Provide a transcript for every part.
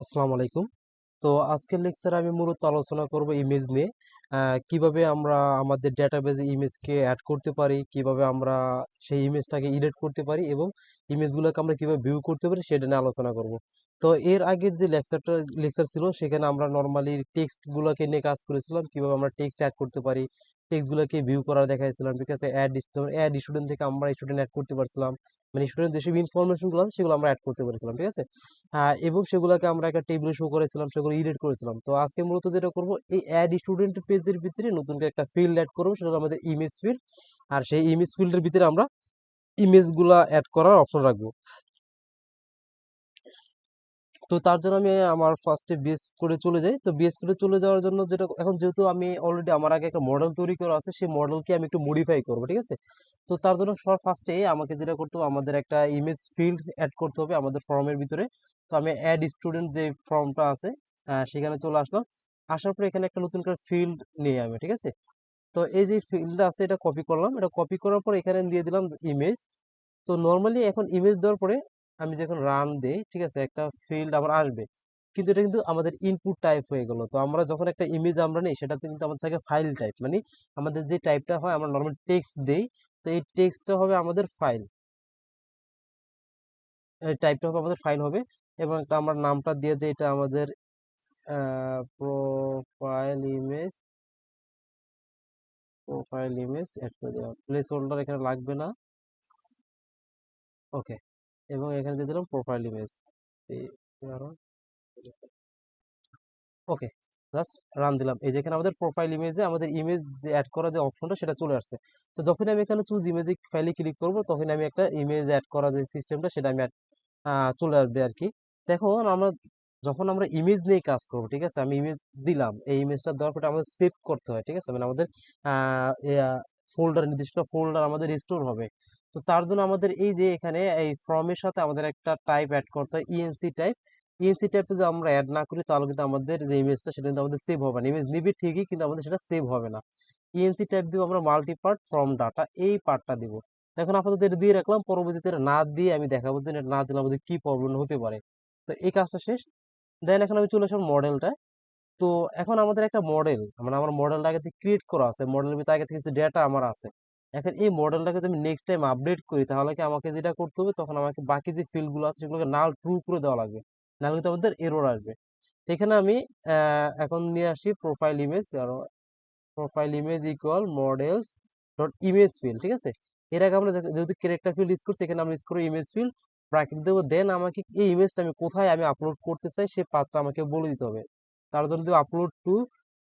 আসসালামু আলাইকুম। তো আজকের লেকচারে আমি মূলত আলোচনা করব ইমেজ নিয়ে। কিভাবে আমরা আমাদের ডেটাবেজে ইমেজকে অ্যাড করতে পারি, কিভাবে আমরা সেই ইমেজটাকে এডিট করতে পারি এবং ইমেজগুলোকে আমরা কিভাবে ভিউ করতে পারি সেটা নিয়ে আলোচনা করব। তো এর আগের যে লেকচার ছিল সেখানে আমরা নর্মালি টেক্সটগুলোকে নিয়ে কাজ করেছিলাম, কিভাবে আমরা টেক্সট অ্যাড করতে পারি, টেক্সটগুলোকে ভিউ করা দেখাইছিলাম। ঠিক আছে, অ্যাড স্টুডেন্ট থেকে আমরা স্টুডেন্ট অ্যাড করতে পারছিলাম, মানে স্টুডেন্ট যেসব ইনফরমেশনগুলো আছে সেগুলো আমরা অ্যাড করতে পারছিলাম। ঠিক আছে, এবং সেগুলোকে আমরা একটা টেবিলে শো করেছিলাম, সেগুলো এডিট করেছিলাম। তো আজকে মূলত যেটা করব, এই অ্যাড স্টুডেন্ট পেজের ভিতরে নতুন করে একটা ফিল্ড অ্যাড করবো, সেটা হলো আমাদের ইমেজ ফিল্ড। আর সেই ইমেজ ফিল্ডের ভিতরে আমরা ইমেজগুলা অ্যাড করার অপশন রাখবো। তো তার জন্য আমি আমার ফার্স্টে বিএস করে চলে যাই। তো বিএস করে চলে যাওয়ার জন্য যেটা, এখন যেহেতু আমি অলরেডি আমার আগে একটা মডেল তৈরি করা আছে, সেই মডেলকে আমি একটু মডিফাই করবো। ঠিক আছে, তো তার জন্য সবার ফার্স্টে আমাকে যেটা করতে হবে, আমাদের একটা ইমেজ ফিল্ড অ্যাড করতে হবে আমাদের ফর্মের ভিতরে। তো আমি অ্যাড স্টুডেন্ট যে ফর্মটা আছে, সেখানে চলে আসলাম। আসার পরে এখানে একটা নতুন করে ফিল্ড নিয়ে আমি, ঠিক আছে, তো এই যে ফিল্ডটা আছে এটা কপি করলাম। এটা কপি করার পর এখানে দিয়ে দিলাম ইমেজ। তো নর্মালি এখন ইমেজ দেওয়ার পরে আমি যখন রান দেই, ঠিক আছে, একটা ফিল্ড আমার আসবে, কিন্তু এটা কিন্তু আমাদের ইনপুট টাইপ হয়ে গেল। তো আমরা যখন একটা ইমেজ আমরা নিই, সেটাতে কিন্তু আমাদের থাকে ফাইল টাইপ, মানে আমাদের যে টাইপটা হয়, আমরা নর্মাল টেক্সট দেই, তো এই টেক্সটটা হবে আমাদের ফাইল, এই টাইপটা হবে আমাদের ফাইল হবে। এবং একটা আমরা নামটা দিয়ে দিই, এটা আমাদের profile image. Profile image add করে দিলাম, প্লেস হোল্ডার এখানে লাগবে না। ওকে, এবং এখানে দিয়ে দিলাম প্রোফাইল ইমেজ। ওকে, জাস্ট রান দিলাম। এই যেখানে আমাদের প্রোফাইল ইমেজে আমাদের ইমেজ অ্যাড করা যে অপশনটা সেটা চলে আসছে। তো যখন আমি এখানে চুজ ইমেজ ফাইলে ক্লিক করব, তখন আমি একটা ইমেজ অ্যাড করা যে সিস্টেমটা সেটা আমি চলে আসবে আর কি। তো এখন আমরা যখন আমরা ইমেজ নিয়ে কাজ করব, ঠিক আছে, আমি ইমেজ দিলাম, এই ইমেজটা দেওয়ার পরে আমাদের সেভ করতে হয়। ঠিক আছে, মানে আমাদের ফোল্ডার, নির্দিষ্ট ফোল্ডার আমাদের স্টোর হবে। তো তার জন্য আমাদের এই যে এখানে এই ফর্মের সাথে আমাদের একটা টাইপ অ্যাড করতে হয়, ইএনসি টাইপ। ইএনসি টাইপটা যদি আমরা অ্যাড না করি, তাহলে কিন্তু আমাদের যে ইমেজটা সেটা কিন্তু আমাদের সেভ হবে না। ইমেজ নিবে ঠিকই, কিন্তু আমাদের সেটা সেভ হবে না। ইএনসি টাইপ দিব আমরা মাল্টিপার্ট ফ্রম ডাটা, এই পার্টটা দিব। এখন আপাতত এটা দিয়ে রাখলাম, পরবর্তীতে এটা না দিয়ে আমি দেখাবো যে এটা না দিলে আমাদের কি প্রবলেম হতে পারে। তো এই কাজটা শেষ। দেন এখন আমি চলে আসলাম মডেলটা। তো এখন আমাদের একটা মডেল, মানে আমার মডেলটা আগে থেকে ক্রিয়েট করা আছে, মডেলের ভিতরে আগে থেকে ডেটা আমার আছে। এখন এই মডেলটাকে যদি আমি নেক্সট টাইম আপডেট করি, তাহলে কি আমাকে যেটা করতে হবে, তখন আমাকে বাকি যে ফিল্ড গুলো আছে সেগুলোকে নাল ট্রু করে দেওয়া লাগবে, নাহলে কিন্তু আমাদের এরর আসবে। তো এখানে আমি এখন নিয়ে আসি profile image. Profile image equal models dot image field. ঠিক আছে, এর আগে আমরা যেহেতু ক্যারেক্টার ফিল্ড ইউজ করছি, এখানে আমরা ইউজ করবো ইমেজ ফিল্ড, ব্র্যাকেট দেবো। দেন আমাকে এই ইমেজটা আমি কোথায় আমি আপলোড করতে চাই সেই পাথটা আমাকে বলে দিতে হবে। তার জন্য দেবো আপলোড টু।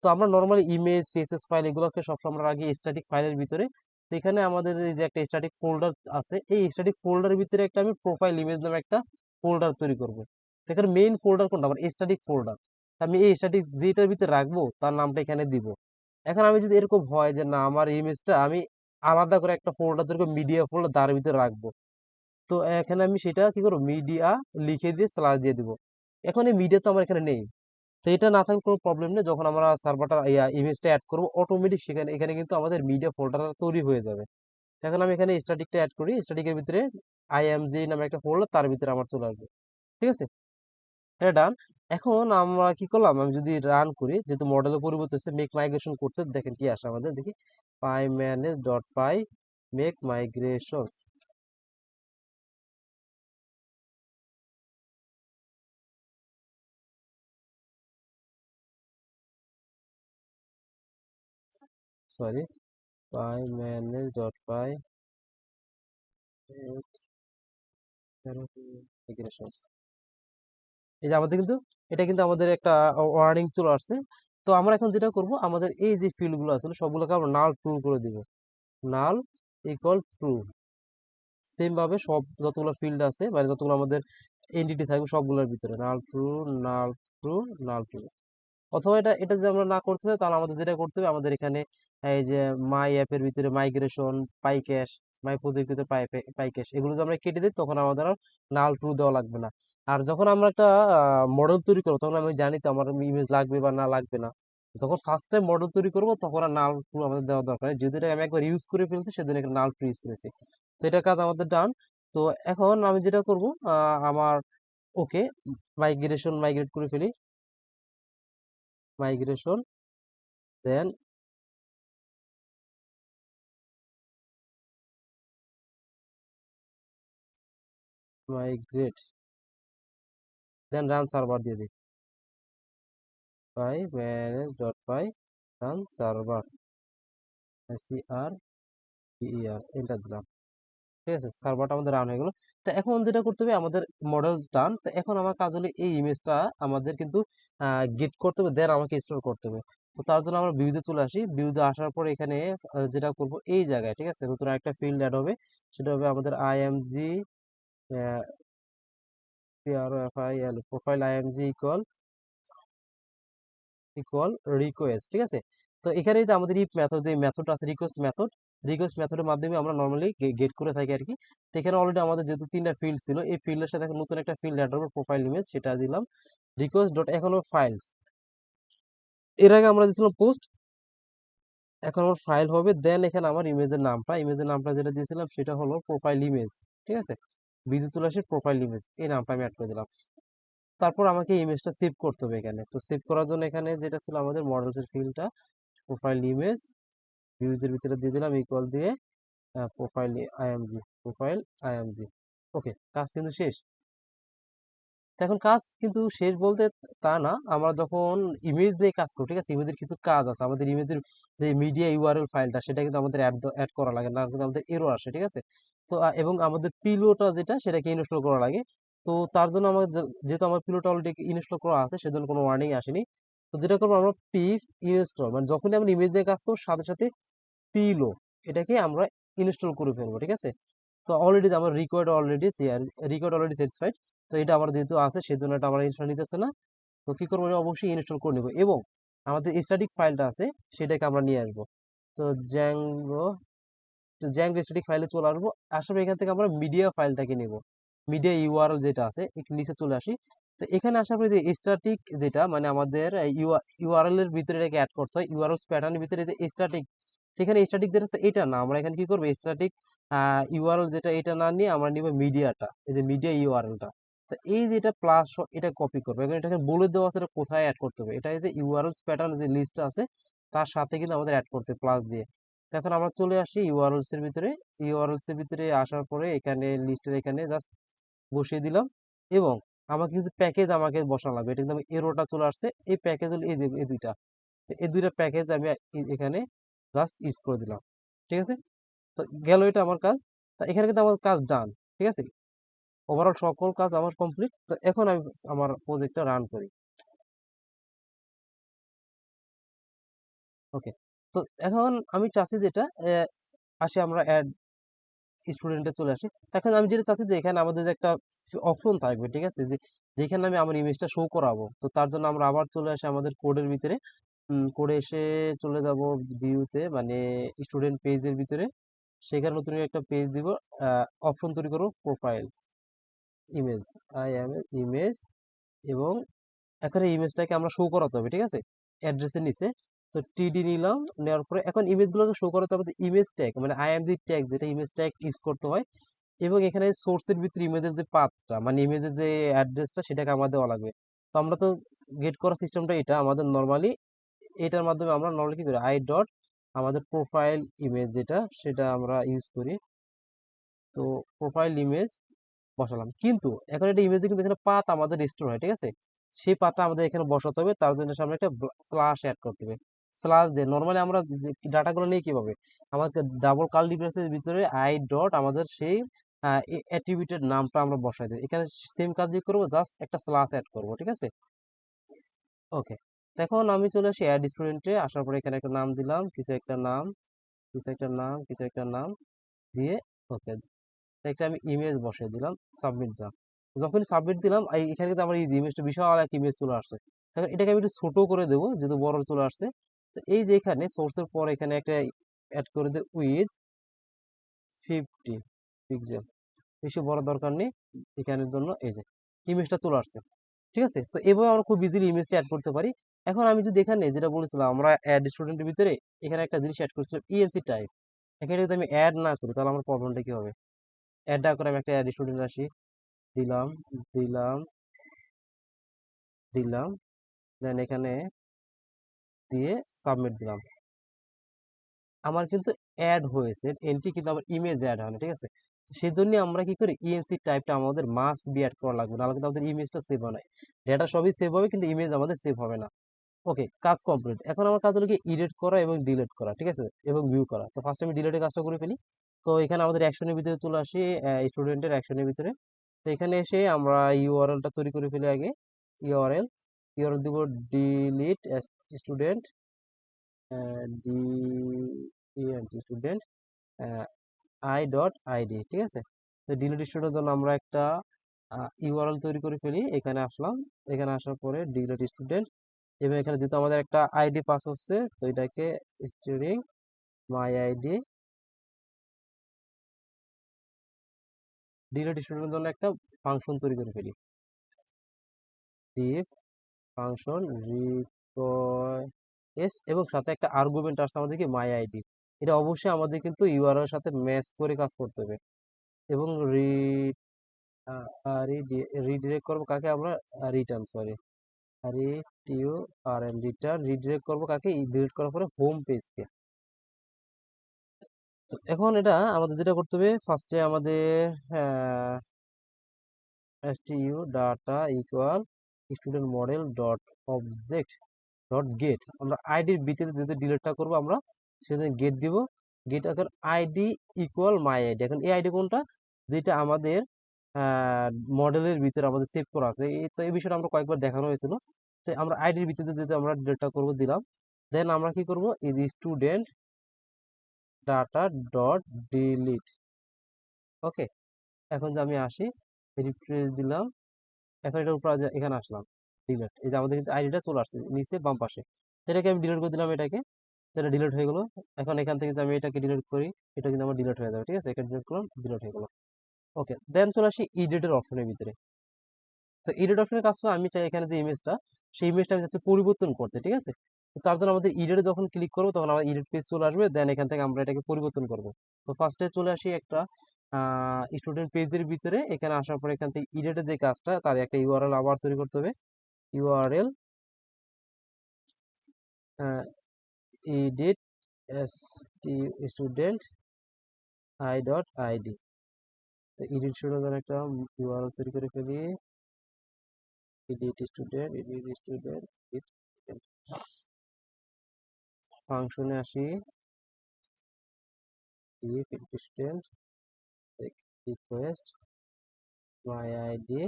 তো আমরা নর্মালি ইমেজ, সিএসএস ফাইল এগুলোকে সবসময় আমরা রাখি স্ট্যাটিক ফাইলের ভিতরে। তো এখানে আমাদের এই যে একটা স্ট্যাটিক ফোল্ডার আছে, এই স্ট্যাটিক ফোল্ডারের ভিতরে একটা আমি প্রোফাইল ইমেজ নামে একটা ফোল্ডার তৈরি করব। তো এখানে মেইন ফোল্ডার কোনটা, আমার স্ট্যাটিক ফোল্ডার। আমি এই স্ট্যাটিক যেটার ভিতরে রাখবো তার নামটা এখানে দিব। এখন আমি যদি এরকম হয় যে না, আমার ইমেজটা আমি আলাদা করে একটা ফোল্ডার তৈরি করে মিডিয়া ফোল্ডার তার ভিতরে রাখবো, তো এখানে আমি সেটা কি করবো, মিডিয়া লিখে দিয়ে স্ল্যাশ দিয়ে দিব। এখন এই মিডিয়া তো আমার এখানে নেই, তো এটা না থাকলে কোনো প্রবলেম নেই। যখন আমরা সার্ভারটা ইমেজটা অ্যাড করবো, অটোমেটিক সেখানে এখানে কিন্তু আমাদের মিডিয়া ফোল্ডার তৈরি হয়ে যাবে। তো এখন আমি এখানে স্ট্যাটিকটা অ্যাড করি, স্ট্যাটিকের ভিতরে আইএমজি নামে একটা ফোল্ডার, তার ভিতরে আমার চলে আসবে। ঠিক আছে, এটা ডান। এখন আমরা কি করলাম, আমি যদি রান করি, যেহেতু মডেলের পরিবর্তন হচ্ছে, মেক মাইগ্রেশন করছে, দেখেন কি আসে আমাদের, দেখি পাই ম্যানেজ ডট পাই মেক মাইগ্রেশনস। সরি, পাই ম্যানেজ ডট পাই মাইগ্রেশনস। এই যে আমাদের কিন্তু, এটা কিন্তু আমাদের একটা ওয়ার্নিং চলে আসছে। তো আমরা এখন যেটা করব, আমাদের এই যে ফিল্ড গুলো আছে সবগুলোকে আমরা নাল ট্রু করে দিব, নাল ইকুয়াল ট্রু। সেম ভাবে সব যতগুলো ফিল্ড আছে, মানে যতগুলো আমাদের এন্টিটি থাকবে সবগুলোর ভিতরে নাল ট্রু, নাল ট্রু, নাল ট্রু। অথবা এটা এটা যদি আমরা না করতে চাই, তাহলে আমাদের যেটা করতে হবে, আমাদের এখানে এই যে মাই অ্যাপের ভিতরে migration, pi cash, my project ভিতরে পাই পাই ক্যাশ, এগুলো যদি আমরা কেটে দিই, তখন আমাদের আর নাল ট্রু দেওয়া লাগবে না। আর যখন আমরা একটা মডেল তৈরি করবো, তখন আমি জানি তো আমার ইমেজ লাগবে বা না লাগবে না। যখন ফার্স্ট টাইম মডেল তৈরি করবো, তখন আর নাল ট্রু আমাদের দেওয়া দরকার নেই, যেহেতু এটা আমি একবার ইউজ করে ফেলছি, সেজন্য এখানে নাল ট্রু ইউজ করেছি। তো এটা কাজ আমাদের ডান। তো এখন আমি যেটা করব, আমার ওকে, মাইগ্রেট করে ফেলি, মাইগ্রেশন, দেন মাইগ্রেট, দেন রান সার্ভার দিয়ে দিই, পাই ম্যানেজ ডট পাই রান সার্ভার, এন্টার দিলাম। ঠিক আছে, সার্ভারটা আমাদের রান হয়ে গেল। তো এখন যেটা করতে হবে, আমাদের মডেল ডান। তো এখন আমার কাজ হলো এই ইমেজটা আমাদের কিন্তু গেট করতে হবে, দেন আমাকে স্টোর করতে হবে। তো তার জন্য আমরা ভিউতে চলে আসি, ভিউতে আসার পর এখানে যেটা করব এই জায়গায়, ঠিক আছে, নতুন একটা ফিল্ড অ্যাড হবে, সেটা হবে আমাদের IMG profile IMG equal request. ঠিক আছে, তো এখানে যে আমাদের এই মেথড, যে মেথড আছে রিকোয়েস্ট মেথডের মাধ্যমে আমরা নর্মালি গেট করে থাকি আর কি। তো এখানে অলরেডি আমাদের যেহেতু 3টা ফিল্ড ছিল, এই ফিল্ডের সাথে এখন নতুন একটা ফিল্ড অ্যাড হবে, প্রোফাইল ইমেজ, সেটা দিলাম রিকোয়েস্ট ডট, এখন ফাইলস, এর আগে আমরা দিয়েছিলাম পোস্ট, এখন আমার ফাইল হবে, দেন এখানে আমার ইমেজের নামটা যেটা দিয়েছিলাম সেটা হলো প্রোফাইল ইমেজ। ঠিক আছে, বিজু চলে আসে প্রোফাইল ইমেজ, এই নামটা আমি অ্যাড করে দিলাম। তারপর আমাকে ইমেজটা সেভ করতে হবে এখানে। তো সেভ করার জন্য এখানে যেটা ছিল আমাদের মডেলসের ফিল্ডটা, প্রোফাইল ইমেজ, ভিউজের ভিতরে দিয়ে দিলাম ইকুয়াল দিয়ে প্রোফাইল আইএমজি। ওকে, কাজ কিন্তু শেষ। তো এখন কাজ কিন্তু শেষ বলতে তা না, আমরা যখন ইমেজ দিয়ে কাজ করি, ঠিক আছে, ইমেজের কিছু কাজ আছে, আমাদের ইমেজের যে মিডিয়া ইউআরএল ফাইলটা, সেটা কিন্তু আমাদের অ্যাড করা লাগে না, কিন্তু আমাদের এরর আসে। ঠিক আছে, তো এবং আমাদের পিলোটা যেটা, সেটাকে ইনস্টল করা লাগে। তো তার জন্য আমার যেহেতু আমার পিলোটা অলরেডি ইনস্টল করা আছে, সেজন্য কোনো ওয়ার্নিং আসেনি। তো যেটা করবো আমরা পিপ ইনস্টল, মানে যখনই আমরা ইমেজ দিয়ে কাজ করবো, সাথে সাথে পিলো এটাকে আমরা ইনস্টল করে ফেলবো। ঠিক আছে, তো অলরেডি আমার রিকোয়ার্ড অলরেডি স্যাটিসফাইড। তো এটা আমার যেহেতু আছে, সেজন্য এটা আমার ইনস্টল নিতেছে না। তো কি করবো, এটা অবশ্যই ইনস্টল করে নেবো, এবং আমাদের স্ট্যাটিক ফাইলটা আছে সেটাকে আমরা নিয়ে আসবো। তো জ্যাঙ্গো তো জ্যাঙ্গো স্ট্যাটিক ফাইলে চলে আসবো, আসার পর এখান থেকে আমরা মিডিয়া ফাইলটাকে নেব, মিডিয়া ইউআরএল যেটা আছে, একটু নিচে চলে আসি। তো এখানে আসার পরে যে স্ট্যাটিক যেটা, মানে আমাদের ইউআরএল এর ভিতরে এটাকে অ্যাড করতে হয়, ইউআরএল প্যাটার্নের ভিতরে যে স্ট্যাটিক, সেখানে স্ট্যাটিক যেটা আছে এটা না, আমরা এখানে কি করবো, স্ট্যাটিক ইউআরএল যেটা, এটা না নিয়ে আমরা নিব মিডিয়াটা, এই যে মিডিয়া ইউআরএলটা। তো এই যে এটা প্লাস, এটা কপি করবো, এখন এটাকে বলে দেওয়া আছে এটা কোথায় অ্যাড করতে হবে, এটা এই যে ইউআরএল প্যাটার্ন যে লিস্ট আছে, তার সাথে কিন্তু আমাদের অ্যাড করতে প্লাস দিয়ে। তো এখন আমরা চলে আসি ইউআরএলস এর ভিতরে আসার পরে এখানে লিস্টের এখানে জাস্ট বসিয়ে দিলাম, এবং আমাকে কিছু প্যাকেজ আমাকে বসানো লাগবে, এটা কিন্তু আমি এরোটা চলে আসছে, এই প্যাকেজ হলো এই যে এই দুইটা, তো এই দুইটা প্যাকেজ আমি এখানে জাস্ট ইউজ করে দিলাম। ঠিক আছে, তো গেল এটা আমার কাজ। তা এখানে কিন্তু আমার কাজ ডান। ঠিক আছে, ওভারঅল সকল কাজ আমার কমপ্লিট। তো এখন আমি আমার প্রজেক্টটা রান করি। ওকে, তো এখন আমি চাচ্ছি যেটা আসি আমরা স্টুডেন্টে চলে আসি। এখন আমি যেটা চাচ্ছি যে এখানে আমাদের যে একটা অপশন থাকবে, ঠিক আছে, যে যেখানে আমি আমার ইমেজটা শো করাবো। তো তার জন্য আমরা আবার চলে আসি আমাদের কোডের ভিতরে, কোডে এসে চলে যাব ভিউতে, মানে স্টুডেন্ট পেজের ভিতরে, সেখানে নতুন একটা পেজ দিব, অপশন তৈরি করবো প্রোফাইল ইমেজ, ইমেজ, এবং এখন এই ইমেজটাকে আমরা শো করাতে হবে। ঠিক আছে, অ্যাড্রেসের নিচে, তো টিডি নিলাম, নেওয়ার পরে এখন ইমেজগুলোকে শো করাতে হবে ইমেজ ট্যাগ, মানে আইএমজি ট্যাগ, যেটা ইমেজ ট্যাগ ইউজ করতে হয়। এবং এখানে সোর্সের ভিতরে ইমেজের যে পাথটা, মানে ইমেজের যে অ্যাড্রেসটা, সেটাকে আমাদের দেওয়া লাগবে। তো আমরা তো গেট করার সিস্টেমটা এটা আমাদের নর্মালি, এটার মাধ্যমে আমরা নর্মালি কি করি, আই ডট আমাদের প্রোফাইল ইমেজ যেটা, সেটা আমরা ইউজ করি। তো প্রোফাইল ইমেজ বসালাম, কিন্তু এখন এটা ইমেজে কিন্তু এখানে পাথ আমাদের স্টোর হয়। ঠিক আছে, সেই পাথটা আমাদের এখানে বসাতে হবে, তার জন্য সামনে একটা স্ল্যাশ অ্যাড করতে হবে। স্ল্যাশ দিয়ে নর্মালি আমরা যে ডাটাগুলো নিয়ে কিভাবে, আমাদের ডাবল কার্লি ব্রেসের ভিতরে আই ডট আমাদের সেই অ্যাট্রিবিউটের নামটা আমরা বসাই দিই, এখানে সেম কাজই করবো, জাস্ট একটা স্ল্যাশ অ্যাড করবো। ঠিক আছে, ওকে, এখন আমি চলে আসি অ্যাড স্টুডেন্টে, আসার পরে এখানে একটা নাম দিলাম, কিছু একটা নাম দিয়ে, ওকে, একটা আমি ইমেজ বসাই দিলাম, সাবমিট দাও। যখনই সাবমিট দিলাম, এখানে কিন্তু আমার এই ইমেজটা বিশাল এক ইমেজ চলে আসছে। তখন এটাকে আমি একটু ছোট করে দেবো, যেহেতু বড় চলে আসছে। তো এই যে এখানে সোর্সের পর এখানে একটা অ্যাড করে দেব উইথ 50 পিক্সেল, বেশি বড় দরকার নেই এখানের জন্য। এই যে ইমেজটা চলে আসছে। ঠিক আছে, তো এভাবে আমরা খুব ইজিলি ইমেজটা অ্যাড করতে পারি। এখন আমি যদি এখানে যেটা বলেছিলাম, আমরা অ্যাড স্টুডেন্টের ভিতরে এখানে একটা জিনিস অ্যাড করেছিলাম, ইএনসি টাইপ। এখানে যদি আমি অ্যাড না করি, তাহলে আমার প্রবলেমটা কি হবে, অ্যাড না করে আমি একটা অ্যাড স্টুডেন্ট আসি, দিলাম দিলাম দিলাম, দেন এখানে দিয়ে সাবমিট দিলাম। আমার কিন্তু অ্যাড হয়েছে এন্ট্রি, কিন্তু আমার ইমেজ অ্যাড হয় না, ঠিক আছে। সেই জন্য আমরা কি করি, ইএনসি টাইপটা আমাদের মাস্ট বি অ্যাড করা লাগবে, নাহলে কিন্তু আমাদের ইমেজটা সেভ হয় না। ডেটা সবই সেভ হবে কিন্তু ইমেজ আমাদের সেভ হবে না। ওকে, কাজ কমপ্লিট। এখন আমার কাজ হলো কি এডিট করা এবং ডিলিট করা, ঠিক আছে, এবং ভিউ করা। তো ফার্স্ট আমি ডিলিটের কাজটা করে ফেলি। তো এখানে আমাদের অ্যাকশনের ভিতরে চলে আসি, স্টুডেন্টের অ্যাকশনের ভিতরে। তো এখানে এসে আমরা ইউআরএলটা তৈরি করে ফেলি আগে। ইউআরএল ইউআরএল দিব delete student, D student i.id, ঠিক আছে। তো ডিলিট স্টুডেন্টের জন্য আমরা একটা ইউআরএল তৈরি করে ফেলি। এখানে আসলাম, এখানে আসার পরে ডিলিট স্টুডেন্ট, এবং এখানে যেহেতু আমাদের একটা আইডি পাস হচ্ছে, তো এটাকে স্ট্রিং মাই আইডি, ডিলিট স্টুডেন্টের জন্য একটা ফাংশন তৈরি করে ফেলি। ডিফ ফাংশন রিকোয়েস্ট, এবং সাথে একটা আর্গুমেন্ট আসছে আমাদেরকে মাই আইডি। এটা অবশ্যই আমাদের কিন্তু ইউআরএল এর সাথে ম্যাচ করে কাজ করতে হবে। এবং রিডিরেক্ট করবো কাকে আমরা, রিটার্ন, সরি, রিটার্ন রিডিরেক্ট করবো কাকে, ডিলিট করার পরে হোম পেজকে। তো এখন এটা আমাদের যেটা করতে হবে, ফার্স্টে আমাদের stু data equal student model dot object dot get, আমরা আইডির ভিত্তিতে যেহেতু ডিলিটটা করবো আমরা, সেজন্য গেট দিব। গেট এখন আইডি ইকুয়াল মাই আইডি। এখন এই আইডি কোনটা, যেটা আমাদের মডেলের ভিতরে আমাদের সেভ করা আছে। তো এই বিষয়টা আমরা কয়েকবার দেখানো হয়েছিল। তো আমরা আইডির ভিত্তিতে যেহেতু আমরা ডিলিটটা করবো দিলাম, দেন আমরা কি করব, এই স্টুডেন্ট ডাটা ডট ডিলিট। ওকে, এখন যে আমি আসি, রিফ্রেশ দিলাম, এখন এটার উপর এখানে আসলাম, ডিলিট, এই যে আমাদের কিন্তু আইডিটা চলে আসছে নিচে বাম পাশে। এটাকে আমি ডিলিট করে দিলাম, এটাকে, তো এটা ডিলিট হয়ে গেল। এখন এখান থেকে যে আমি এটাকে ডিলিট করি, এটা কিন্তু আমার ডিলিট হয়ে যাবে, ঠিক আছে। এখানে ডিলিট করলাম, ডিলিট হয়ে গেল। ওকে, দেন চলে আসি এডিটের অপশনের ভিতরে। তো এডিট অপশনের কাজ করে আমি চাই এখানে যে ইমেজটা, সেই ইমেজটা আমি যাচ্ছি পরিবর্তন করতে, ঠিক আছে। তো তার জন্য আমাদের এডিটে যখন ক্লিক করবো তখন আমার এডিট পেজ চলে আসবে, দেন এখান থেকে আমরা এটাকে পরিবর্তন করব। তো ফার্স্টে চলে আসি একটা স্টুডেন্ট পেজের ভিতরে। এখানে আসার পরে এখান থেকে এডিটের যে কাজটা, তার একটা ইউআরএল আবার তৈরি করতে হবে। URL edit student i.id। তো এডিট স্টুডেন্ট একটা ইউআরএল তৈরি করে ফেলি, এডিট স্টুডেন্ট ফাংশনে আসি, স্টুডেন্ট রিকোয়েস্ট মাই আইডি,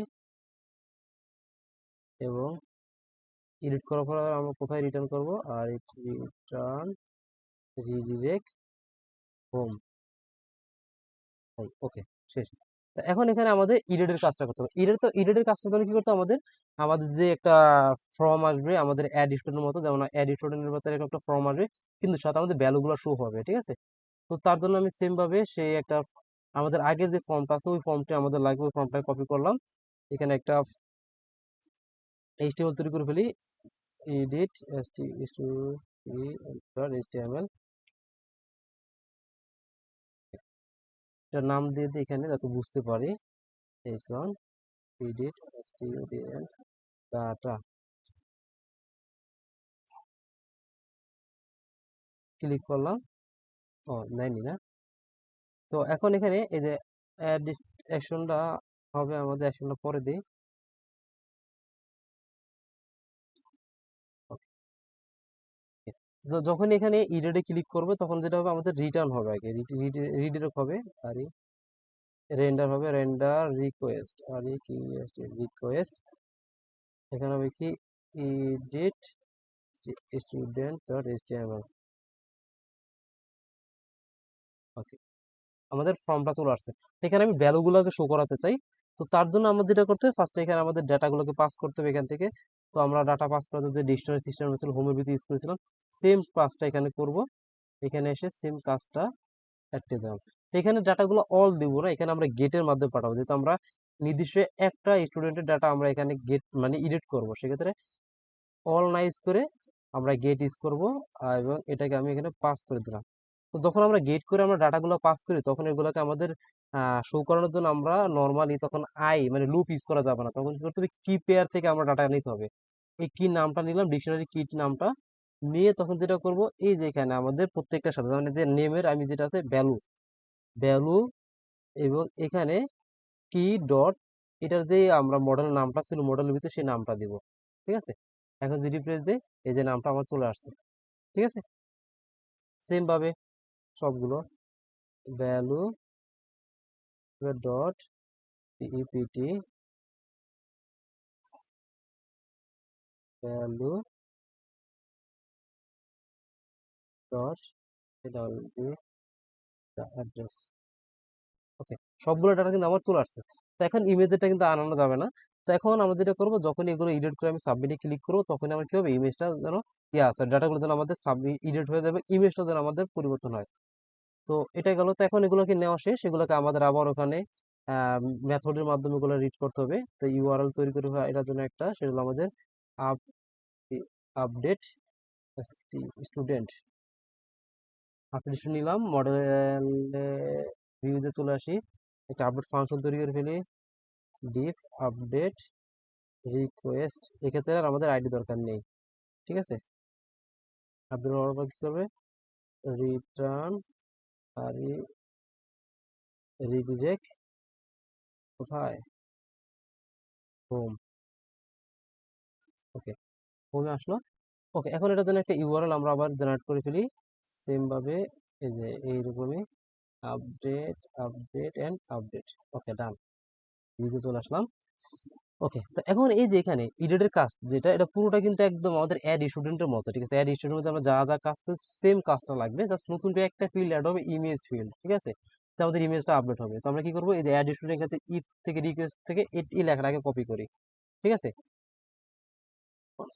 এবং এডিট করার পর আমরা কোথায় রিটার্ন করব, আর রিটার্ন রিডিরেক্ট হোম। ওকে, শেষ। তো এখন এখানে আমাদের এডিটের কাজটা করতে হবে। এডিটের কাজটা তাহলে কি করতে হবে, আমাদের আমাদের যে একটা ফর্ম আসবে আমাদের অ্যাড স্টুডেন্টের মতো, যেমন অ্যাড স্টুডেন্টের মতো এরকম একটা ফর্ম আসবে, কিন্তু সাথে আমাদের ভ্যালুগুলো শো হবে, ঠিক আছে। তো তার জন্য আমি সেম ভাবে সেই একটা আমাদের আগের যে ফর্মটা আছে ওই ফর্মটা আমাদের লাগবে, ওই ফর্মটাকে কপি করলাম, এখানে একটা এইচটিএমএল তৈরি করে ফেলি, এডিট html, এটার নাম দিয়ে দিই এখানে যাতে বুঝতে পারি, h1 edit stdl data, click করলাম, ও নেয়নি না। তো এখন এখানে এই যে অ্যাড অ্যাকশনটা হবে, আমাদের অ্যাকশনটা পরে দিই। যখন এখানে ইরেডে ক্লিক করবে তখন যেটা হবে, আমাদের রিটার্ন হবে আগে, রিডিরেক্ট হবে, আর রেন্ডার হবে, রেন্ডার রিকোয়েস্ট, আর কি রিকোয়েস্ট, এখানে হবে কি এডিট স্টুডেন্ট ডট এইচটিএমএল। ওকে, আমাদের ফর্মটা চলে আসছে। এখানে আমি ভ্যালুগুলোকে শো করাতে চাই। তো তার জন্য আমাদের যেটা করতে হবে, ফার্স্টে এখানে আমাদের ডাটাগুলোকে পাস করতে হবে এখান থেকে। তো আমরা ডাটা পাস করতে যে ডিকশনারি সিস্টেম ছিল হোমের ভিতরে ইউজ করেছিলাম, সেম কাজটা এখানে করব। এখানে এসে সেম কাজটা একটা দিলাম। তো এখানে ডাটাগুলো অল দিব না, এখানে আমরা গেটের মাধ্যমে পাঠাবো, যেহেতু আমরা নির্দিষ্ট একটা স্টুডেন্টের ডাটা আমরা এখানে গেট মানে এডিট করব, সেক্ষেত্রে অল না ইউজ করে আমরা গেট ইউজ করব, এবং এটাকে আমি এখানে পাস করে দিলাম। তো যখন আমরা গেট করে আমরা ডাটাগুলো পাস করি, তখন এগুলোকে আমাদের শো করানোর জন্য আমরা নর্মালি তখন মানে লুপ ইউজ করা যাবে না, তখন কি করতে হবে, কি পেয়ার থেকে আমরা ডাটা নিতে হবে। এই কি নামটা নিলাম, ডিকশনারি কি নামটা নিয়ে তখন যেটা করব, এই যে এখানে আমাদের প্রত্যেকটার সাথে মানে যে নেমের আমি যেটা আছে ভ্যালু, ভ্যালু এবং এখানে কি ডট, এটার যে আমরা মডেল নামটা ছিল মডেলের ভিতরে সেই নামটা দিব। ঠিক আছে, এখন যদি রিফ্রেশ দেই এই যে নামটা আমার চলে আসছে। ঠিক আছে, সেম ভাবে সবগুলো value dot PEPT value dot address. Okay, সবগুলো ডাটা কিন্তু আমার চলে আসছে। তো এখন ইমেজটা কিন্তু আনানো যাবে না। তো এখন আমরা যেটা করবো, যখন এগুলো এডিট করে আমি সাবমিটে ক্লিক করবো তখন আমার কি হবে, ইমেজটা যেন আছে ডাটাগুলো যেন আমাদের সাবমিট এডিট হয়ে যাবে, ইমেজটা যেন আমাদের পরিবর্তন হয়। তো এটা গেল। তো এখন এগুলোকে নেওয়া শেষ, এগুলোকে আমাদের আবার ওখানে মেথডের মাধ্যমে এগুলো রিড করতে হবে। তো ইউআরএল তৈরি করে এটার জন্য একটা, সেটা হলো আমাদের আপ আপডেট স্টুডেন্ট আপডেট নিলাম, মডেল ভিউতে চলে আসি, একটা আপডেট ফাংশন তৈরি করে ফেলি, ডিফ আপডেট রিকোয়েস্ট। এক্ষেত্রে আর আমাদের আইডি দরকার নেই। ঠিক আছে, আপডেট হওয়ার পর কি করবে, রিটার্ন আর রিডিরেক্ট কোথায়, হোম। ওকে, হোমে আসলো। ওকে, এখন এটার জন্য একটা ইউআরএল আমরা আবার জেনারেট করে ফেলি সেম ভাবে, এই যে এইরকমই আপডেট আপডেট এন্ড আপডেট। ওকে, ডান, ইউজে চলে আসলাম। ওকে, তো এখন এই যে এখানে এডিটের কাজ যেটা, এটা পুরোটা কিন্তু একদম আমাদের অ্যাড স্টুডেন্টের মতো। ঠিক আছে, অ্যাড স্টুডেন্টের মধ্যে আমরা যা যা কাজ করি সেম কাজটা লাগবে, জাস্ট নতুন করে একটা ফিল্ড অ্যাড হবে, ইমেজ ফিল্ড। ঠিক আছে, তো আমাদের ইমেজটা আপডেট হবে। তো আমরা কি করবো, এই যে অ্যাড স্টুডেন্ট এখান থেকে ইফ থেকে রিকোয়েস্ট থেকে এই লেখাটাকে কপি করি। ঠিক আছে,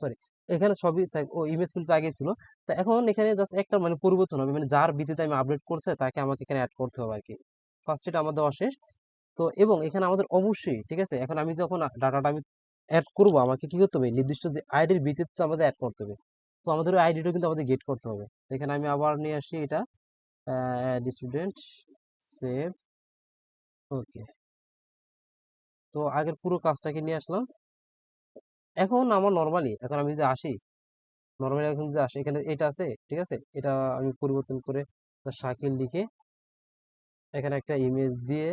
সরি, এখানে সবই ও ইমেজ ফিল্ড আগে ছিল। তো এখন এখানে জাস্ট একটা মানে পরিবর্তন হবে, মানে যার ভিত্তিতে আমি আপডেট করছে তাকে আমাকে এখানে অ্যাড করতে হবে আর কি। ফার্স্ট এটা আমাদের অশেষ। তো এবং এখানে আমাদের অবশ্যই, ঠিক আছে, এখন আমি যখন ডাটাটা আমি অ্যাড করব, আমাকে কি করতে হবে, নির্দিষ্ট যে আইডির ভিত্তিতে আমাদের অ্যাড করতে হবে। তো আমাদের ওই আইডিটা কিন্তু আমাদের গেট করতে হবে। এখানে আমি আবার নিয়ে আসি এটা, স্টুডেন্ট সেভ। ওকে, তো আগের পুরো কাজটাকে নিয়ে আসলাম। এখন আমার নর্মালি, এখন আমি যদি আসি নর্মালি, এখন যদি আসি এখানে এটা আছে। ঠিক আছে, এটা আমি পরিবর্তন করে শাকিল লিখে এখানে একটা ইমেজ দিয়ে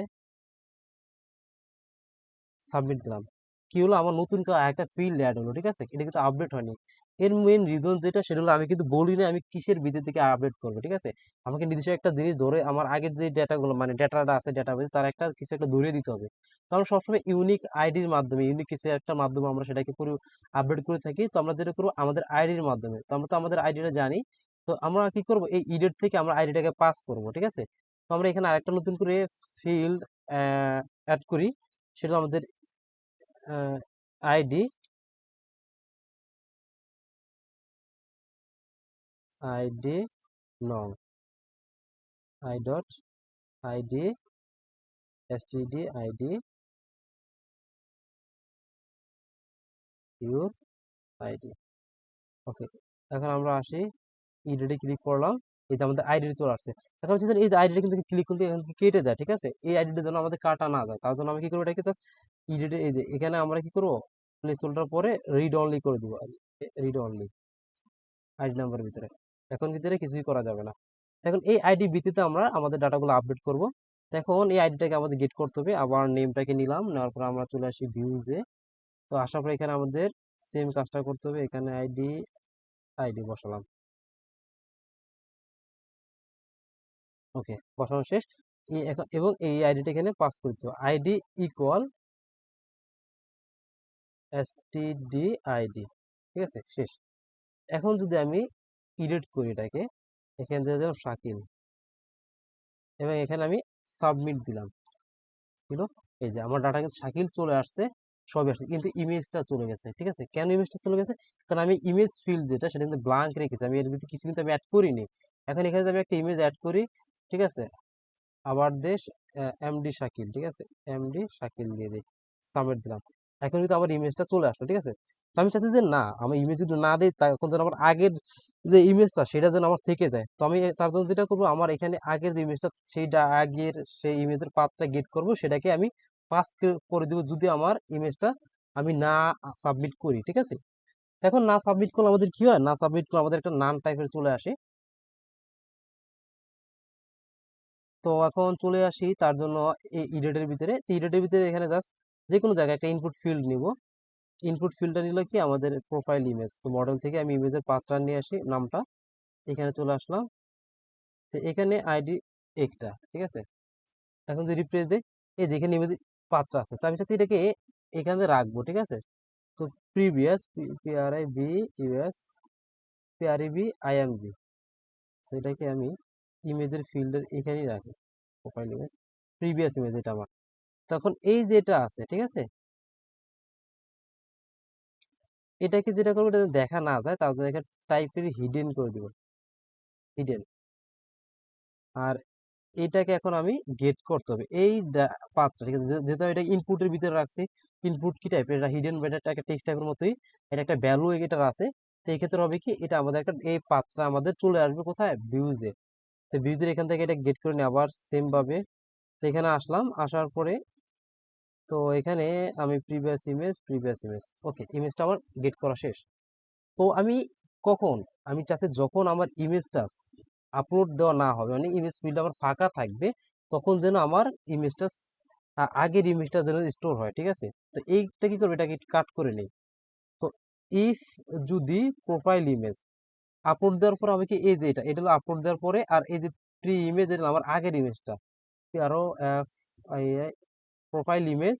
সাবমিট দিলাম। কি হলো, আমার নতুন একটা ফিল্ড অ্যাড হলো। ঠিক আছে, এটা কিন্তু আপডেট হয়নি। এর মেইন রিজন যেটা, সেটা হলো আমি কিন্তু বলি না আমি কিসের ভিত্তি থেকে আপডেট করবো। ঠিক আছে, আমাকে নির্দিষ্ট একটা জিনিস ধরে, আমার আগের যে ডেটাগুলো মানে ডেটাটা আছে ডেটাবেস, তার একটা কিছু একটা ধরে দিতে হবে। তো আমরা সবসময় ইউনিক আইডির মাধ্যমে, ইউনিক কিছু একটা মাধ্যমে আমরা সেটাকে পুরো আপডেট করে থাকি। তো আমরা যেটা করবো আমাদের আইডির মাধ্যমে, তো আমরা তো আমাদের আইডিটা জানি। তো আমরা কি করব, এই ইডেট থেকে আমরা আইডিটাকে পাস করব। ঠিক আছে, তো আমরা এখানে আরেকটা নতুন করে ফিল্ড অ্যাড করি, সেটা আমাদের আইডি, আইডি নং, I dot ID STD ID your ID. Okay, এখন আমরা আসি, ইডিটে ক্লিক করলাম, এই যে আমাদের আইডি চলে আসছে। এখন হচ্ছে যে এই যে আইডিটা কিন্তু ক্লিক করতে এখান থেকে কেটে যায়। ঠিক আছে, এই আইডিটা যেন আমাদের কাটা না যায়, তার জন্য আমি কি করবো, এটাকে জাস্ট ইডিটে, এই যে এখানে আমরা কি করবো, প্লেস হোল্ডার পরে রিড অনলি করে দিব, রিড অনলি আইডি নাম্বারের ভিতরে। এখন ভিতরে কিছুই করা যাবে না। এখন এই আইডি ভিত্তিতে আমরা আমাদের ডাটাগুলো আপডেট করব। এখন এই আইডিটাকে আমাদের গেট করতে হবে, আবার নেমটাকে নিলাম, নেওয়ার পর আমরা চলে আসি ভিউজে। তো আসার পর এখানে আমাদের সেম কাজটা করতে হবে, এখানে আইডি আইডি বসালাম। ওকে, বসানো শেষ। এখন এবং এই আইডিটা এখানে পাস করতে হবে, আইডি ইকুয়াল এসটিডি আইডি। ঠিক আছে, শেষ। এখন যদি আমি এডিট করি এটাকে, এখানে দিয়ে দিলাম শাকিল এবং এখানে আমি সাবমিট দিলাম। হলো, এই যে আমার ডাটা কিন্তু শাকিল চলে আসছে, সবই আসছে, কিন্তু ইমেজটা চলে গেছে। ঠিক আছে, কেন ইমেজটা চলে গেছে, কারণ আমি ইমেজ ফিল্ড যেটা সেটা কিন্তু ব্ল্যাঙ্ক রেখেছি, আমি এর ভিতরে কিছু কিন্তু আমি অ্যাড করিনি। এখন এখানে যদি আমি একটা ইমেজ অ্যাড করি, ঠিক আছে, আবার দেশ এমডি শাকিল, ঠিক আছে, এমডি শাকিল দিয়ে দিই, সাবমিট দিলাম। এখন কিন্তু আমার ইমেজটা চলে আসলো। ঠিক আছে, তো আমি চাচ্ছি যে না, আমি ইমেজ যদি না দিই তখন যেন আমার আগের যে ইমেজটা সেটা যেন আমার থেকে যায়। তো আমি তার জন্য যেটা করবো, আমার এখানে আগের যে ইমেজটা, সেইটা আগের সেই ইমেজের পাথটা গেট করব, সেটাকে আমি পাস করে দিব যদি আমার ইমেজটা আমি না সাবমিট করি। ঠিক আছে, এখন না সাবমিট করলে আমাদের কি হয়, না সাবমিট করলে আমাদের একটা নান টাইপের চলে আসে। তো এখন চলে আসি তার জন্য এই ইডেটের ভিতরে। তো ইডেটের ভিতরে এখানে জাস্ট যে কোনো জায়গায় একটা ইনপুট ফিল্ড নিব। ইনপুট ফিল্ডটা নিল কি আমাদের প্রোফাইল ইমেজ। তো মডেল থেকে আমি ইমেজের পাথটা নিয়ে আসি, নামটা এখানে চলে আসলাম। তো এখানে আইডি একটা, ঠিক আছে। এখন যদি রিপ্লেস দেই, এই দেখেন ইমেজ পাথটা আছে, তো আমি চাচ্ছি এটাকে এখানে রাখবো, ঠিক আছে। তো প্রিভিয়াস PRIVUS PREVIMG, সেটাকে আমি ইমেজের ফিল্ডের এখানেই রাখি, প্রোফাইল ইমেজ প্রিভিয়াস ইমেজ এটা আমার। তখন এই যেটা আছে, ঠিক আছে, এটাকে যেটা করবো এটা যেন দেখা না যায়, তার জন্য এখানে টাইপের হিডেন করে দিব, হিডেন। আর এটাকে এখন আমি গেট করতে হবে এই পাথটা, ঠিক আছে। যেহেতু আমি এটা ইনপুটের ভিতরে রাখছি, ইনপুট কি টাইপের, এটা হিডেন বা এটা একটা টেক্সট টাইপের মতোই, এটা একটা ভ্যালু এটার আছে। তো এই ক্ষেত্রে হবে কি, এটা আমাদের একটা এই পাথটা আমাদের চলে আসবে কোথায়, ভিউজে। তো ভিউজের এখান থেকে এটা গেট করে নিয়ে আবার সেম ভাবে, তো এখানে আসলাম, আসার পরে তো এখানে আমি প্রিভিয়াস ইমেজ, ওকে, ইমেজটা আমার গেট করা শেষ। তো আমি কখন, আমি চাচ্ছি যখন আমার ইমেজটা আপলোড দেওয়া না হবে, মানে ইমেজ ফিল্ড আমার ফাঁকা থাকবে, তখন যেন আমার ইমেজটা আগের ইমেজটা যেন স্টোর হয়, ঠিক আছে। তো এইটা কি করবে, এটাকে কাট করে নেই। তো ইফ যদি প্রোফাইল ইমেজ আপলোড দেওয়ার পর আমি কি, এই যে এটা হলো আপলোড দেওয়ার পরে, আর এই যে প্রি ইমেজ এটা আমার আগের ইমেজটা, আরো প্রোফাইল ইমেজ,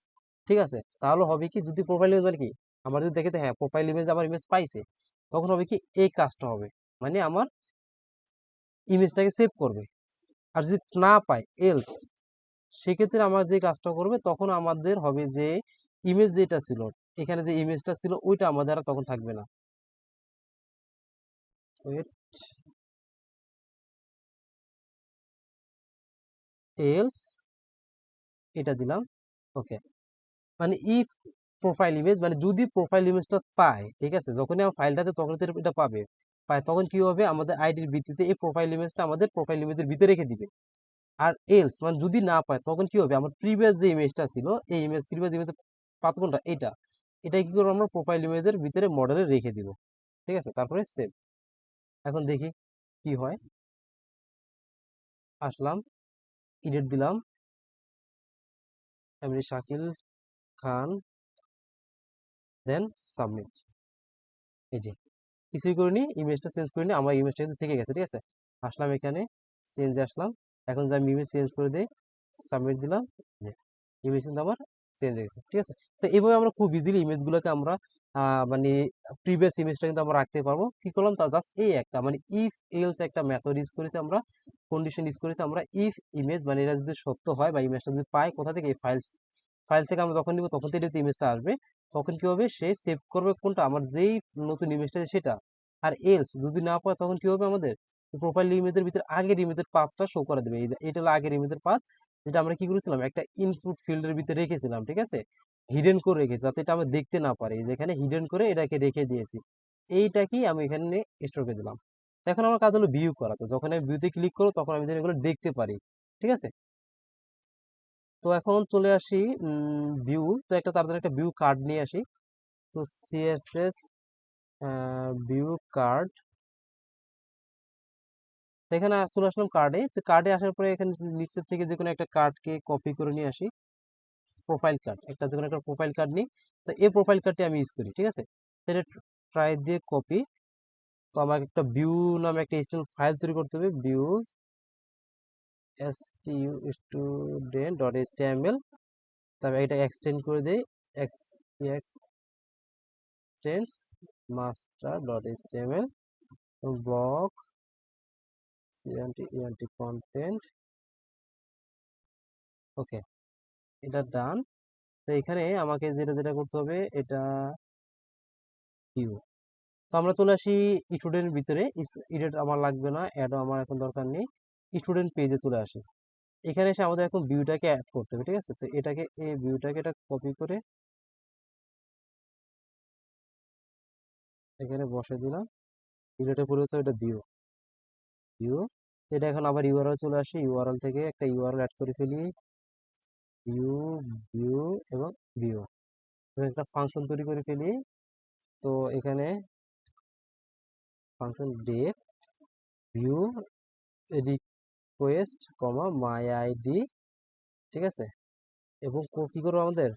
ঠিক আছে। তাহলে হবে কি, যদি প্রোফাইল ইমেজ মানে কি, আমার যদি দেখে হ্যাঁ প্রোফাইল ইমেজ আমার ইমেজ পাইছে, তখন হবে কি এই কাজটা হবে, মানে আমার ইমেজটাকে সেভ করবে। আর যদি না পায়, এলস, সেক্ষেত্রে আমার যে কাজটা করবে, তখন আমাদের হবে যে ইমেজ যেটা ছিল, এখানে যে ইমেজটা ছিল ওইটা আমাদের আর তখন থাকবে না। ওয়েট, এলস, এটা দিলাম, ওকে। মানে ইফ প্রোফাইল ইমেজ, মানে যদি প্রোফাইল ইমেজটা পায়, ঠিক আছে, যখনই আমার ফাইলটাতে তখন তো এটা পাবে, পায়, তখন কি হবে, আমাদের আইডির ভিত্তিতে এই প্রোফাইল ইমেজটা আমাদের প্রোফাইল ইমেজের ভিতরে রেখে দিবে। আর এলস মানে যদি না পায়, তখন কি হবে, আমার প্রিভিয়াস যে ইমেজটা ছিল, এই ইমেজ প্রিভিয়াস ইমেজের পাত কোনটা, এটা কি করবো, আমরা প্রোফাইল ইমেজের ভিতরে মডেলে রেখে দিব, ঠিক আছে। তারপরে সেভ। এখন দেখি কি হয়, আসলাম, এডিট দিলাম, আমি শাকিল খান, দেন সাবমিট। এই যে কিছুই করিনি, ইমেজটা চেঞ্জ করিনি, আমার ইমেজটা কিন্তু থেকে গেছে, ঠিক আছে। আসলাম এখানে, চেঞ্জে আসলাম, এখন যে আমি ইমেজ চেঞ্জ করে দিই, সাবমিট দিলাম, যে ইমেজ কিন্তু আমার চেঞ্জ হয়ে গেছে, ঠিক আছে। তো এইভাবে আমরা খুব ইজিলি ইমেজগুলোকে আমরা মানে প্রিভিয়াস ইমেজটা কিন্তু আমরা রাখতে পারবো। কি করলাম, তা জাস্ট এই একটা মানে ইফ এলস একটা মেথড ইউজ করেছি আমরা, কন্ডিশন ইউজ করেছি আমরা। ইফ ইমেজ মানে এটা যদি সত্য হয় বা ইমেজটা যদি পাই, কোথা থেকে, এই ফাইল ফাইল থেকে আমরা যখন নিব তখন থেকে ইমেজটা আসবে, তখন কি হবে, সে সেভ করবে কোনটা, আমার যেই নতুন ইমেজটা সেটা। আর এলস যদি না পায়, তখন কি হবে, আমাদের প্রোফাইল ইমেজের ভিতরে আগের ইমেজের পাথটা শো করে দেবে। এটা হলো আগের ইমেজের পাথ, যেটা আমরা কি করেছিলাম, একটা ইনপুট ফিল্ডের ভিতরে রেখেছিলাম, ঠিক আছে, হিডেন করে রেখেছি, যাতে এটা আমরা দেখতে না পারি, যেখানে হিডেন করে এটাকে রেখে দিয়েছি। এইটাকেই আমি এখানে স্টোর করে দিলাম। তো এখন আমার কাজ হলো ভিউ করা। তো যখন আমি ভিউতে ক্লিক করবো, তখন আমি যেন এগুলো দেখতে পারি, ঠিক আছে। তো এখন চলে আসি ভিউ, তো একটা তার জন্য একটা ভিউ কার্ড নিয়ে আসি। তো সিএসএস ভিউ কার্ড, এখানে চলে আসলাম কার্ডে। তো কার্ডে আসার পরে এখানে নিচের থেকে যে কোনো একটা কার্ডকে কপি করে নিয়ে আসি, প্রোফাইল কার্ড, একটা যে কোনো একটা প্রোফাইল কার্ড নিই। তো এই প্রোফাইল কার্ডটি আমি ইউজ করি, ঠিক আছে। এটা ট্রাই দিয়ে কপি। তো আমাকে একটা ভিউ নামে একটা এচটিএমএল ফাইল তৈরি করতে হবে, ভিউ student.html। তবে এটা এক্সটেন্ড করে দিই, এক্সটেন্স master.html, ব্লক কন্টেন্ট, ওকে, এটা ডান। তো এখানে আমাকে যেটা যেটা করতে হবে, এটা ভিউ। তো আমরা চলে আসি স্টুডেন্টের ভিতরে, এডিট আমার লাগবে না, অ্যাডও আমার এখন দরকার নেই। স্টুডেন্ট পেজে চলে আসি, এখানে এসে আমাদের এখন ভিউটাকে অ্যাড করতে হবে, ঠিক আছে। তো এটাকে, এই ভিউটাকে এটা কপি করে এখানে বসে দিলাম, ভিউটা পরিবর্তন, এটা ভিউ, ভিউ। এটা এখন আবার ইউআরএল চলে আসি, ইউআরএল থেকে একটা ইউআরএল অ্যাড করে ফেলি, ভিউ, ভিউ এবং ভিউ, একটা ফাংশন তৈরি করে ফেলি। তো এখানে ফাংশন def ভিউ রিকোয়েস্ট কমা মাই আইডি, ঠিক আছে, এবং কি করবো আমাদের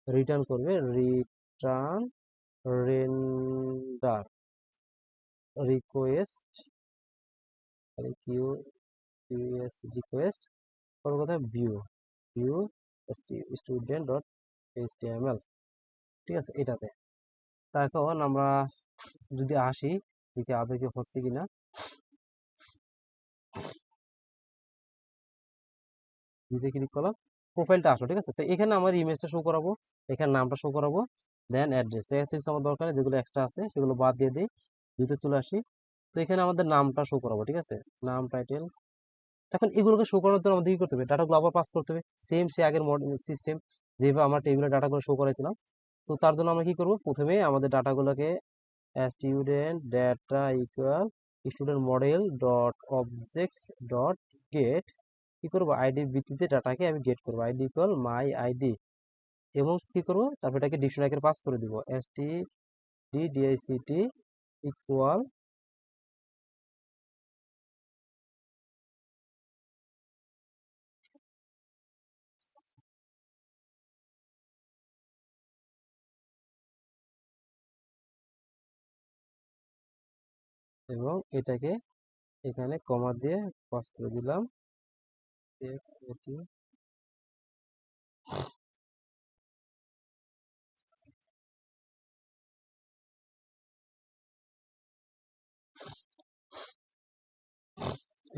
রিটার্ন করবে রিটার্ন রেন্ডার রিকোয়েস্ট রিকোয়েস্ট কোনো কথা view view student dot HTML, ঠিক আছে, এটাতে। তা এখন আমরা যদি আসি দেখি আদৌ কি হচ্ছে কিনা, ভিউতে ক্লিক করলাম, প্রোফাইলটা আসলো, ঠিক আছে। তো এখানে আমার ইমেজটা শো করাবো, এখানে নামটা শো করাবো, দেন অ্যাড্রেস, তো এর থেকে আমার দরকার নেই, যেগুলো এক্সট্রা আছে সেগুলো বাদ দিয়ে দিই, ভিউতে চলে আসি। তো এখানে আমাদের নামটা শো করাবো, ঠিক আছে, নাম টাইটেল। এখন এগুলোকে শো করানোর জন্য আমাদের কি করতে হবে, ডাটাগুলো আবার পাস করতে হবে, সেম সে আগের সিস্টেম যেভাবে আমরা টেবিলের ডাটাগুলো শো করেছিলাম। তো তার জন্য আমরা কি করব, প্রথমে আমাদের ডাটাগুলোকে student data equal student model dot objects dot get, কি করবো, আইডির ভিত্তিতে ডাটাকে আমি গেট করবো, আইডি ইকুয়াল মাই আইডি, এবং কি করবো, তারপর এটাকে ডিকশনারিতে পাস করে দিব, std_dict ইকুয়াল এবং এটাকে এখানে কমা দিয়ে পাস করে দিলাম এটি,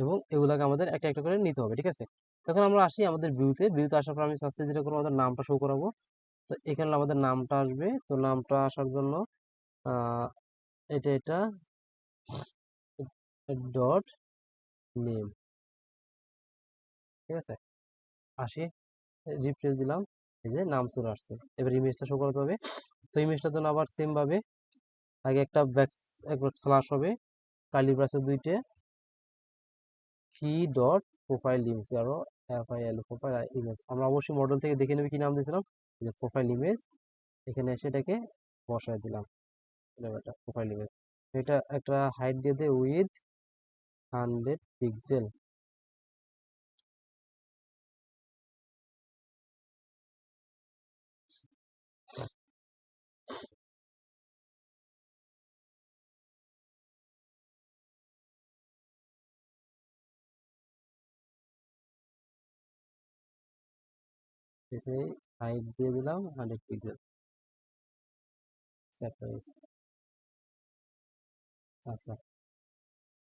এবং এগুলাকে আমাদের একটা একটা করে নিতে হবে, ঠিক আছে। তখন আমরা আসি আমাদের ভিউতে আসার পর আমি ফার্স্টে যেটা করবো, আমাদের নামটা শো করাবো। তো এখানে আমাদের নামটা আসবে, তো নামটা আসার জন্য এটা ডট নেম, ঠিক আছে, আসি, রিফ্রেশ দিলাম, এই যে নাম চলে আসছে। এবার ইমেজটা শো করাতে হবে, তো ইমেজটার জন্য আবার সেম ভাবে আগে একটা একবার স্ল্যাশ হবে, কার্লি ব্রাসেস দুইটে, কি ডট প্রোফাইল ইমেজ, আরো FIL প্রোফাইল ইমেজ, আমরা অবশ্যই মডেল থেকে দেখে নেবে কি নাম দিয়েছিলাম, প্রোফাইল ইমেজ, এখানে এসে এটাকে বসায় দিলাম, এটা প্রোফাইল ইমেজ, এটা একটা হাইট দিয়ে দে উইথ 100 পিক্সেল, এসে হাইট দিয়ে দিলাম 100 পিক্সেল, আচ্ছা,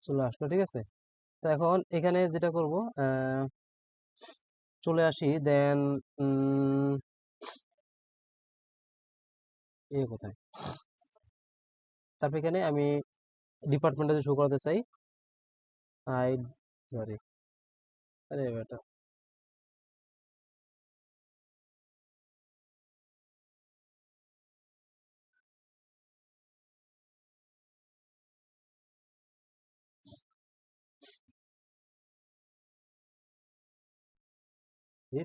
চলে আসলো, ঠিক আছে। তো এখন এখানে যেটা করব, চলে আসি, দেন কোথায়, তারপর এখানে আমি ডিপার্টমেন্টে শো করাতে চাই, আই সরি, আরে বেটা,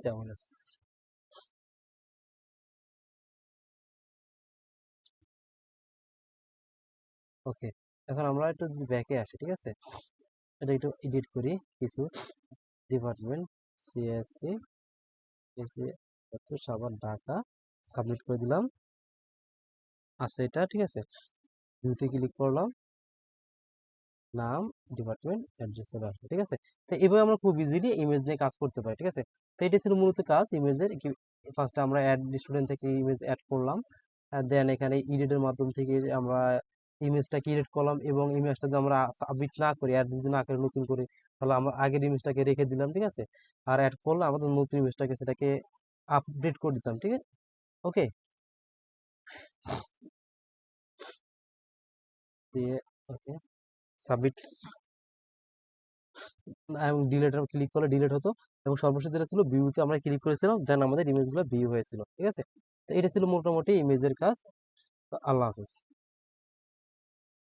ডাবলএস, ওকে। এখন আমরা একটু যদি ব্যাকে আসি, ঠিক আছে, এটা একটু এডিট করি, কিছু department CSC AC Savar Dhaka, submit করে দিলাম, আচ্ছা এটা ঠিক আছে, ভিউতে ক্লিক করলাম, নাম ডিপার্টমেন্ট অ্যাড্রেস চলে আসবে, ঠিক আছে। তো এভাবে আমরা খুব ইজিলি ইমেজ নিয়ে কাজ করতে পারি, ঠিক আছে। তো এটা ছিল মূলত কাজ ইমেজের, ফার্স্টে আমরা অ্যাড স্টুডেন্ট থেকে ইমেজ অ্যাড করলাম, দেন এখানে ইডিটের মাধ্যম থেকে আমরা ইমেজটা ক্রিয়েট করলাম, এবং ইমেজটা যদি আমরা সাবমিট না করি, অ্যাড যদি না করে নতুন করে, তাহলে আমরা আগের ইমেজটাকে রেখে দিলাম, ঠিক আছে, আর অ্যাড করলে আমাদের নতুন ইমেজটাকে সেটাকে আপডেট করে দিতাম, ঠিক আছে, ওকে, দিয়ে ওকে সাবমিট, এবং ডিলেট ক্লিক করলে ডিলেট হতো, এবং সর্বশেষ যেটা ছিল ভিউতে আমরা ক্লিক করেছিলাম, দেন আমাদের ইমেজগুলো ভিউ হয়েছিল, ঠিক আছে। তো এটা ছিল মোটামুটি ইমেজের কাজ। আল্লাহ হাফিজ।